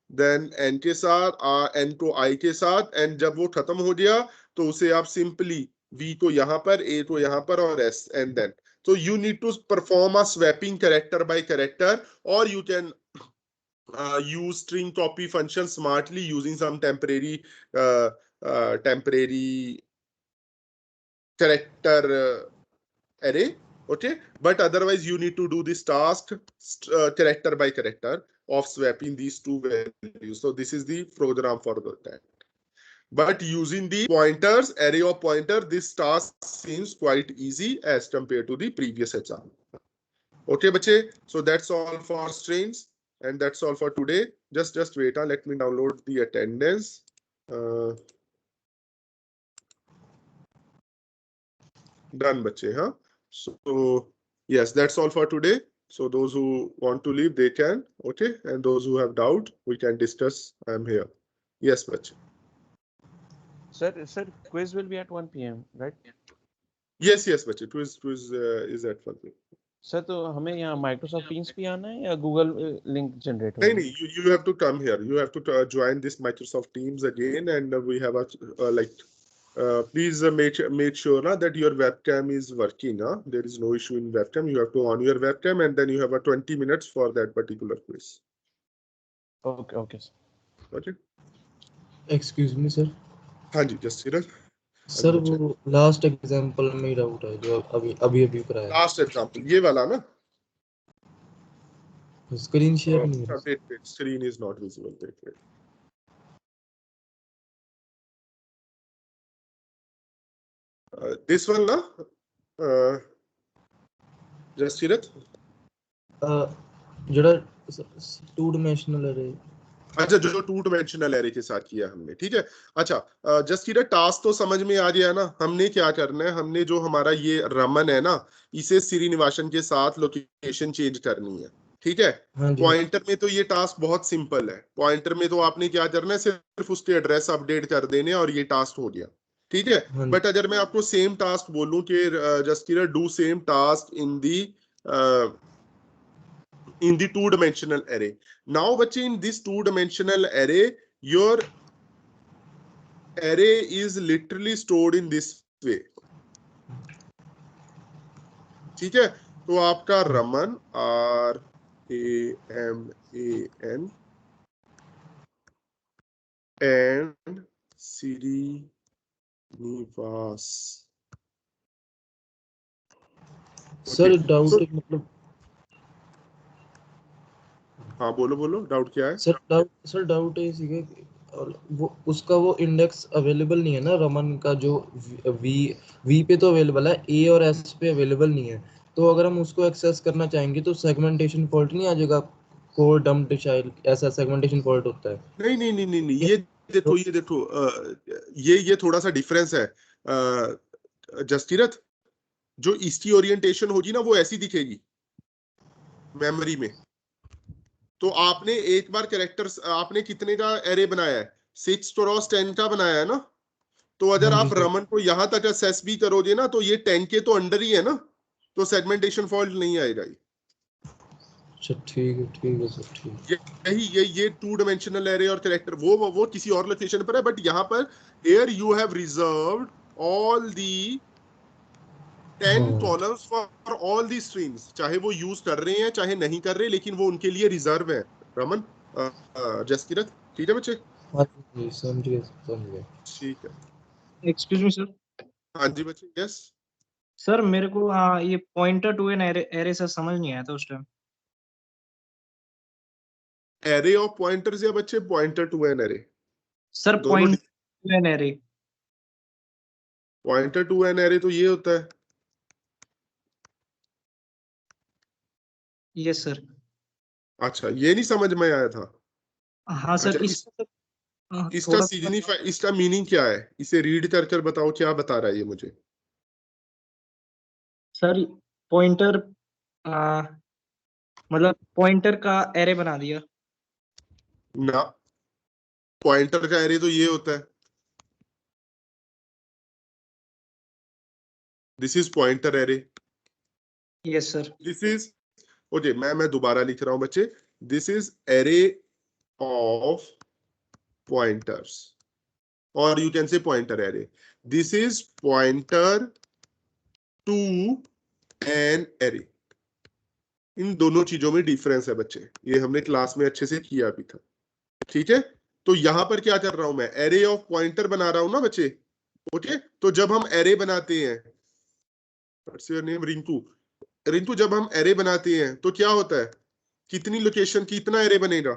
देन एन के साथ, एन को आई के साथ, एंड जब वो खत्म हो गया तो उसे आप सिंपली वी को यहाँ पर, ए को यहाँ पर और S, and then so you need to perform a swapping character by character, or you can use string copy function smartly using some temporary character array. Okay, but otherwise you need to do this task character by character of swapping these two values. So this is the program for that. But using the pointers, array of pointer, this task seems quite easy as compared to the previous example. Okay, bache. So that's all for strings, and that's all for today. Just wait. Let me download the attendance. Done, bache. Huh? So yes, that's all for today. So those who want to leave, they can. Okay, and those who have doubt, we can discuss. I'm here. Yes, bache. Sir, quiz will be at 1 p.m. right? Yes, bache. Quiz is at 1 p.m. Sir तो हमें यहाँ Microsoft Teams पे आना है या Google link generate होगा? नहीं, you have to come here. You have to join this Microsoft Teams again, and we have a please make sure that your webcam is working. There is no issue in webcam. You have to on your webcam, and then you have a 20 minutes for that particular quiz. Okay. Okay. Excuse me, sir. हाँ जी, just here. Sir वो last example में doubt है जो अभी कराया। Last example ये वाला ना, स्क्रीन शेयर नहीं है। wait, screen is not visible. Wait. This one ना, just here. जड़ा 2 डायमेंशनल एरे। अच्छा, जो 2 डायमेंशनल एरे के साथ किया हमने, ठीक है। अच्छा, जस्ट ये टास्क तो समझ में आ गया ना। हमने क्या करना है, हमने जो हमारा ये रमन है ना, इसे श्रीनिवासन के साथ लोकेशन चेंज करनी है, ठीक है। पॉइंटर में तो ये टास्क बहुत सिंपल है। पॉइंटर में तो आपने क्या करना है, सिर्फ उसके एड्रेस अपडेट कर देने और ये टास्क हो गया, ठीक है। बट अगर मैं आपको सेम टास्क बोलूं कि just do same task in the 2-dimensional array. Now bache, in this 2-dimensional array, your array is literally stored in this way. ठीक है, तो आपका Raman RAMAN and Srinivas. Sir doubt मतलब, हाँ बोलो डाउट क्या है? सर डाउट है इसी का, वो उसका वो इंडेक्स अवेलेबल नहीं है ना रमन का, जो वी पे तो अवेलेबल है, ए और एस पे अवेलेबल नहीं है। तो अगर हम उसको एक्सेस करना चाहेंगे तो सेगमेंटेशन फॉल्ट नहीं आ जाएगा? कोड डम्प्ड चाइल्ड ऐसा सेगमेंटेशन फॉल्ट होता है? नहीं, ये देखो ये थोड़ा सा डिफरेंस है। जसकीरत, जो इसकी ओरिएंटेशन होगी ना, वो ऐसी दिखेगी मेमोरी में। तो आपने एक बार कैरेक्टर्स, आपने कितने का एरे बनाया है? 6 क्रॉस 10 का बनाया है ना। तो अगर आप रमन को यहां तक एक्सेस भी करोगे ना, तो ये 10 के तो अंडर ही है ना, तो सेगमेंटेशन फॉल्ट नहीं आएगा। अच्छा ठीक है सर, ठीक। ये 2 डायमेंशनल एरे और कैरेक्टर वो किसी और लोकेशन पर है, बट यहाँ पर here you have reserved all the 10 columns for all the streams, चाहे वो यूज कर रहे हैं चाहे नहीं कर रहे, लेकिन वो उनके लिए रिजर्व है। रमन, जसकीरत, ठीक है बच्चे? हाँ जी, समझ गए। ठीक है। Excuse me sir. हाँ जी बच्चे, यस सर मेरे को ये pointer to an array sir समझ नहीं आया था उस टाइम। एरे ऑफ पॉइंटर्स या बच्चे pointer to an array? Sir pointer to an array. Pointer to an array तो ये होता है। Yes sir. अच्छा, ये नहीं समझ में आया था? हाँ सर। इसका सिग्निफाई, इसका मीनिंग क्या है? इसे रीड कर बताओ, क्या बता रहा है ये मुझे? सर पॉइंटर मतलब पॉइंटर का एरे बना दिया ना। पॉइंटर का एरे तो ये होता है। This is pointer array, yes sir, this is okay, मैं दोबारा लिख रहा हूं बच्चे, this is array of pointers, और you can say pointer array, this is pointer to an array. इन दोनों चीजों में डिफरेंस है बच्चे, ये हमने क्लास में अच्छे से किया भी था, ठीक है। तो यहां पर क्या कर रहा हूं मैं, एरे ऑफ पॉइंटर बना रहा हूं ना बच्चे, ओके। तो जब हम एरे बनाते हैं, what's your name, Rinku, Rinku, जब हम एरे बनाते हैं तो क्या होता है, कितनी लोकेशन, कितना एरे बनेगा,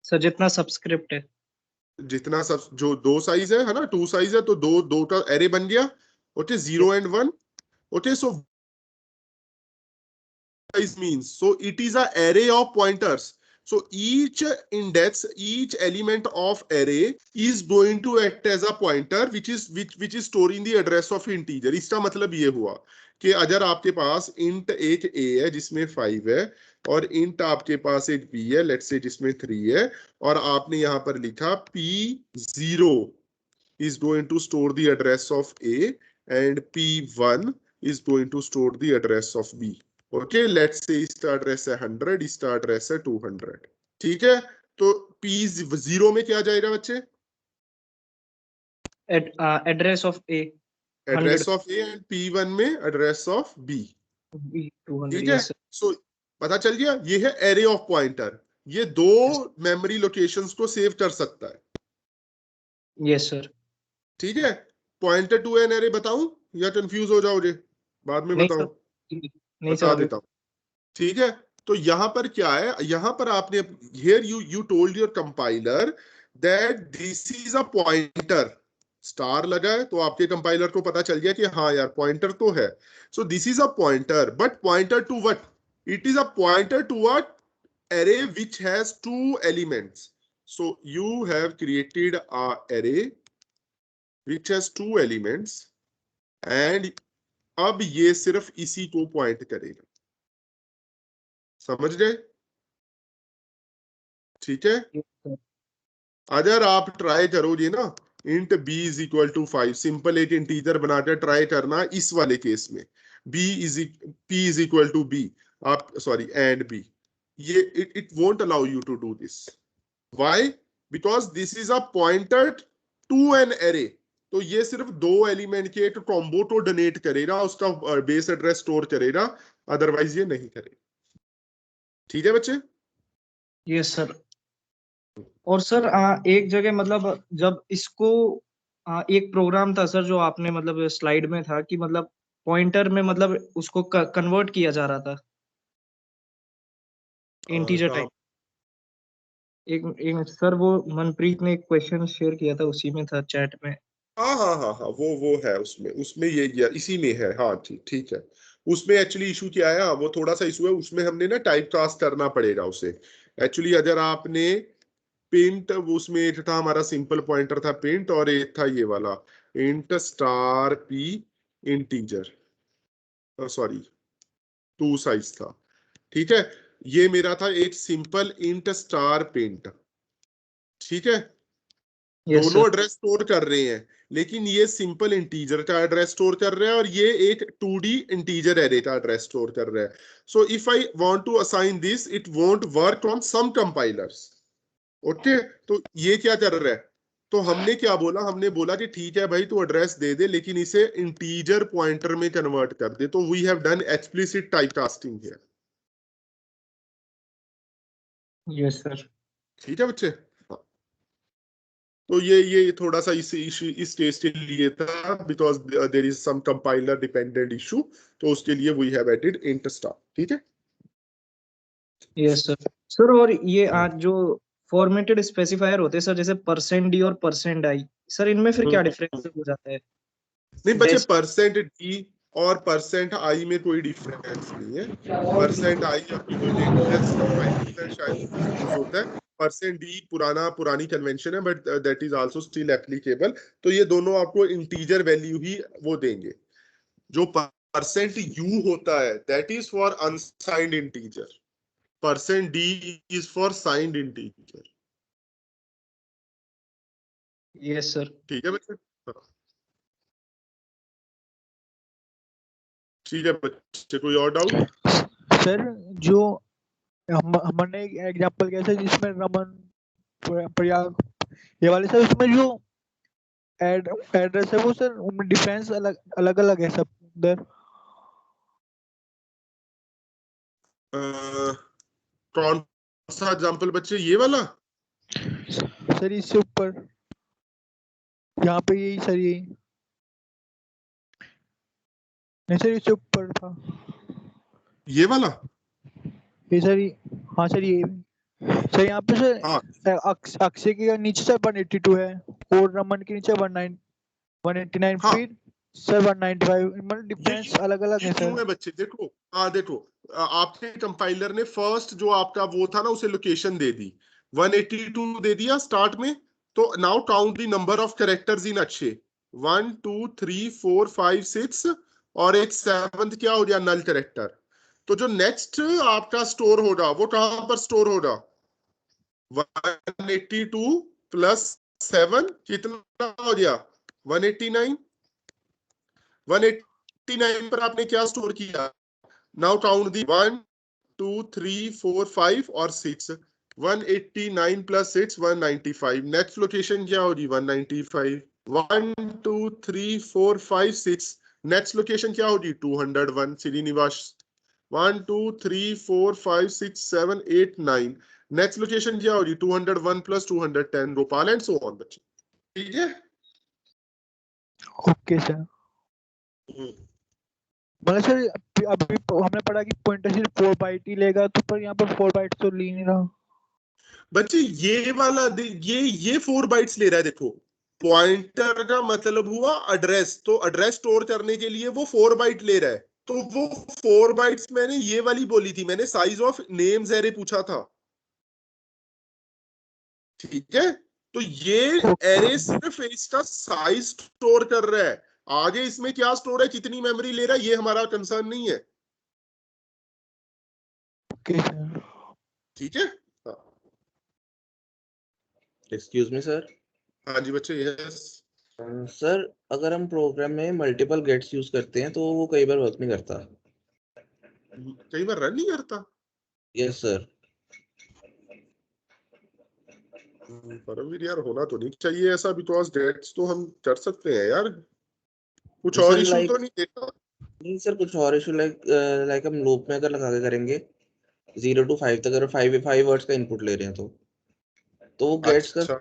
सर जितना सब्सक्रिप्ट है। जितना सब, जो दो साइज है ना, 2 साइज है, तो दो दो का एरे बन गया, okay, 0 and 1, okay. So size means, so it is a array of pointers, so each index, each element of array is going to act as a pointer which is storing the address of integer। इसका मतलब ये हुआ कि अगर आपके पास int एक a है जिसमें 5 है, और int आपके पास एक b है, लेट्स से, जिसमें 3 है, और आपने यहां पर लिखा p0 is going to store the address of a and p1 is going to store the address of b, okay। let's say इसका एड्रेस है 100, इसका एड्रेस है 200, ठीक है। तो p0 में क्या जाएगा बच्चे, address of A, address of A, and p1 में एड्रेस ऑफ b, 200, ठीक है। यस सर, सो पता चल गया, ये है एरे ऑफ पॉइंटर, ये दो मेमोरी लोकेशंस को सेव कर सकता है, यस सर। ठीक है। पॉइंटर टू एन एरे बताऊं या कंफ्यूज हो जाओगे, बाद में नहीं बताऊं, सर, नहीं बता सर, देता हूं, ठीक है। तो यहां पर क्या है, यहां पर आपने, here you told your compiler that this is a pointer, star लगा है तो आपके कंपाइलर को पता चल गया कि हाँ यार पॉइंटर तो है। So this is a pointer, but pointer to what, it is a pointer to a array which has 2 elements, so you have created a array which has 2 elements, and अब ये सिर्फ इसी को पॉइंट करेगा, समझ गए, ठीक है। अगर आप ट्राई करोगे ना, int b is equal to 5, simple एक इंटीजर बनाकर ट्राई करना इस वाले केस में, p is equal to b, आप सॉरी एंड b, ये it won't allow you to do this, why, because this is a pointer to an array, तो ये सिर्फ दो एलिमेंट के एक कॉम्बो को डोनेट करेगा, उसका बेस एड्रेस स्टोर करेगा, अदरवाइज ये नहीं करेगा, ठीक है बच्चे। Yes sir. और सर एक जगह मतलब जब इसको एक प्रोग्राम था सर जो आपने मतलब स्लाइड में था कि मतलब पॉइंटर में मतलब उसको कन्वर्ट किया जा रहा था इंटीजर टाइप, एक सर वो मनप्रीत ने एक क्वेश्चन शेयर किया था, उसी में था चैट में। हाँ हाँ हाँ हाँ, वो है उसमें, उसमें ये इसी में है, हाँ ठीक ठीक है। उसमें एक्चुअली इशू क्या है, वो थोड़ा सा इशू है उसमें, हमने ना टाइप कास्ट करना पड़ेगा उसे, एक्चुअली अगर आपने पेंट, वो उसमें एक था हमारा सिंपल पॉइंटर था पेंट, और एक था ये वाला int star P integer, sorry 2 size था, ठीक है। ये मेरा था एक सिंपल इंट स्टार पेंट, ठीक है। यस दोनों सर, एड्रेस स्टोर कर रहे हैं, लेकिन ये सिंपल इंटीजर का एड्रेस स्टोर कर रहा है, और ये एक 2D इंटीजर एरे का एड्रेस स्टोर कर रहा है। So if I want to assign this, it won't work on some compilers, okay. तो ये क्या कर रहा है, तो हमने क्या बोला, हमने बोला कि ठीक है भाई तू एड्रेस दे दे, लेकिन इसे इंटीजर पॉइंटर में कन्वर्ट कर दे, तो we have done explicit type casting here, yes sir, ठीक है बच्चे। हाँ। तो ये थोड़ा सा इस केस के लिए था, because there is some compiler dependent issue, तो उसके लिए we have added int star, ठीक है। Yes sir. सर और ये आज जो फॉर्मेटेड स्पेसिफायर होते हैं सर, जैसे %d और %i, सर इनमें फिर क्या डिफरेंस हो जाता है? नहीं बच्चे, डेस परसेंट डी और परसेंट आई में कोई डिफरेंस नहीं है, परसेंट आई अभी जो लेटेस्ट कंपाइलर शायद यूज होता है, परसेंट डी पुरानी कन्वेंशन है, but that is also still applicable. तो ये दोनों आपको इंटीजर वैल्यू ही वो देंगे, जो परसेंट यू होता है that is for unsigned integer, percent D is for signed integer, yes sir. ठीक है बच्चे। हाँ। ठीक है बच्चे, कोई और डाउट? सर जो हमने एक एग्जांपल किया था जिसमें रमन प्रयाग ये वाले सर, उसमें जो एड्रेस है वो सर उनमें डिफरेंस अलग अलग है सब उधर। कौन सा एग्जांपल बच्चे, ये वाला? सर इससे ऊपर यहाँ पे यही सर, यही नहीं सर, इससे ऊपर था ये वाला? ये सर, हाँ सर ये सर यहाँ पे सर हाँ अक्षय के नीचे सर 182 है और रमन के नीचे 189 हाँ, फिर सर 195, मतलब डिफरेंस अलग अलग ये है क्यों सर। है बच्चे? देखो, हाँ देखो, आपके कंपाइलर ने फर्स्ट जो आपका वो था ना, उसे लोकेशन दे दी, 182 दे दिया स्टार्ट में। तो now count the number of characters in Akshay, 1 2 3 4 5 6, और एक 7th क्या हो गया, नल कैरेक्टर। तो जो नेक्स्ट आपका स्टोर होगा वो कहां पर स्टोर होगा? 182 प्लस 7 कितना हो गया? 189। 189 पर आपने क्या स्टोर किया? नाउ काउंट दी 1 2 3 4 5 और 6। 189 प्लस 6 195। नेक्स्ट लोकेशन क्या होगी? 195। 1 2 3 4 5 6। नेक्स्ट लोकेशन क्या होगी? 201 श्रीनिवास। 1 2 3 4 5 6 7 8 9। नेक्स्ट लोकेशन क्या होगी? 201 plus 210 Gopal and so on बच्चे। ठीक है। ओके सर, मतलब सर अभी हमने पढ़ा कि पॉइंटर सिर्फ 4 बाइट ही लेगा, तो पर यहाँ पर 4 बाइट तो ले नहीं रहा बच्चे। ये वाला ये 4 बाइट्स ले रहा है। देखो, पॉइंटर का मतलब हुआ एड्रेस, तो एड्रेस स्टोर करने के लिए वो 4 बाइट ले रहा है। तो वो 4 बाइट्स मैंने ये वाली बोली थी, मैंने साइज ऑफ नेम्स एरे पूछा था। ठीक है, तो ये एरे सिर्फ इसका साइज स्टोर कर रहा है। आगे इसमें क्या स्टोर है, कितनी मेमोरी ले रहा है, ये हमारा कंसर्न नहीं है। Okay sir. ठीक है। हाँ, एक्सक्यूज मी सर। हाँ जी बच्चे, यस। सर अगर हम प्रोग्राम में मल्टीपल गेट्स यूज करते हैं तो वो कई बार वर्क नहीं करता। कई बार रन नहीं करता। Yes sir. परमवीर यार, होना तो नहीं चाहिए ऐसा, बिकॉज डेट्स तो हम कर सकते हैं यार। कुछ और सर इशू लाइक तो नहीं देखा? नहीं सर, कुछ और इशू लाइक हम लूप में अगर लगा के करेंगे 0 to 5 तक, अगर 5 वर्ड्स का इनपुट ले रहे हैं तो वो गेट्स का अच्छा,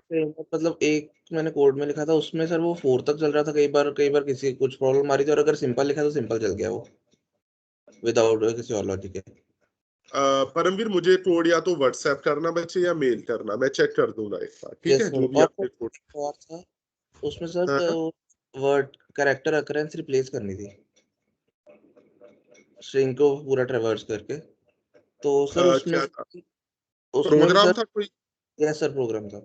मतलब एक मैंने कोड में लिखा था उसमें सर वो 4 तक चल रहा था, कई बार किसी कुछ प्रॉब्लम आ रही थी, और अगर सिंपल लिखा तो सिंपल चल गया वो विदाउट किसी और लॉजिक के। परमवीर मुझे कोड या तो व्हाट्सएप करना बच्चे या मेल करना, मैं चेक कर दूंगा एक बार। ठीक यस है, सर। जो भी और आपने कोड। और था उसमें सर हाँ, वर्ड कैरेक्टर अकरेंस रिप्लेस करनी थी, स्ट्रिंग को पूरा ट्रैवर्स करके। तो सर उसमें क्या था? उसमें भी प्रोग्राम सर, था कोई? यस सर प्रोग्राम था।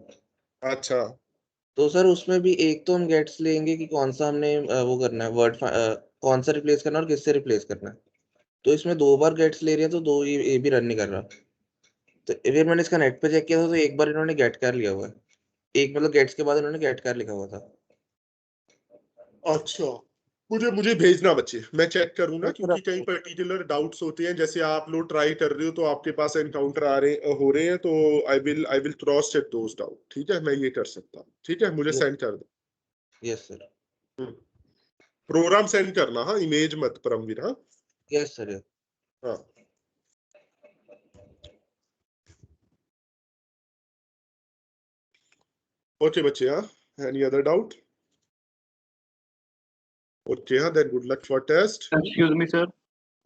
अच्छा, तो सर उसमें भी एक तो हम गेट्स लेंगे कि कौन सा हमने वो करना है वर्ड, कौन सा रिप्लेस करना है और किससे रिप्लेस करना है। तो इसमें 2 बार गेट्स ले रही है, तो दो ये भी रन नहीं कर रहा। तो फिर मैंने इसका नेट पे चेक किया था, तो एक बार इन्होंने गेट कर लिया हुआ है, एक मतलब गेट्स के बाद इन्होंने गेट कर लिखा हुआ था। अच्छा, मुझे भेजना बच्चे, मैं चेक करूंगा, यस सर। क्योंकि कई पर्टिकुलर डाउट्स होते हैं। जैसे आप लोग ट्राई कर रहे हो तो आपके पास एनकाउंटर हो रहे हैं, तो I will cross check those doubt. ठीक है, मैं ये कर सकता हूँ। ठीक है, मुझे सेंड कर दो। Yes sir. प्रोग्राम सेंड करना, हाँ, इमेज मत परमवीर। हाँ यस सर। हाँ। ओके बच्चे, हाँ, एनी अदर डाउट? ओके, हाँ, then good luck for test. Excuse me sir.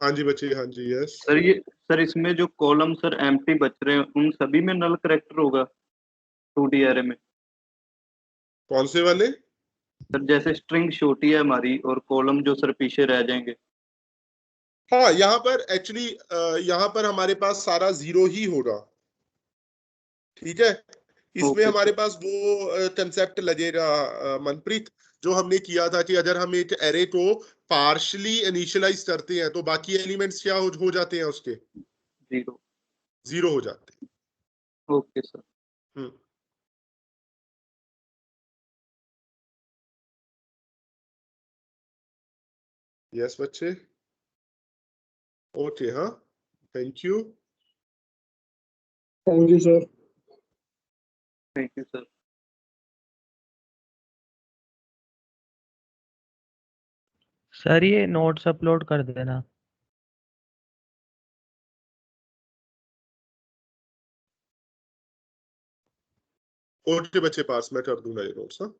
हाँ जी बच्चे, हाँ जी, यस। सर इसमें जो कॉलम सर एम्प्टी बच रहे हैं उन सभी में नल करेक्टर होगा 2D एरे में? कौन से वाले? सर जैसे स्ट्रिंग छोटी है हमारी और कॉलम जो सर पीछे रह जाएंगे। हाँ, यहाँ पर एक्चुअली यहाँ पर हमारे पास सारा 0 ही होगा। ठीक है, इसमें ओके हमारे सर। पास वो कंसेप्ट लगेगा मनप्रीत, जो हमने किया था कि अगर हम एक एरे को पार्शली इनिशियलाइज करते हैं तो बाकी एलिमेंट्स क्या हो जाते हैं उसके? 0। 0 हो जाते हैं। Okay sir. यस बच्चे। ओके, हाँ, thank you. Thank you sir. Thank you sir. Sir ये नोट्स अपलोड कर देना। ओके बच्चे, पास मैं कर दूंगा ये नोट्स। हाँ,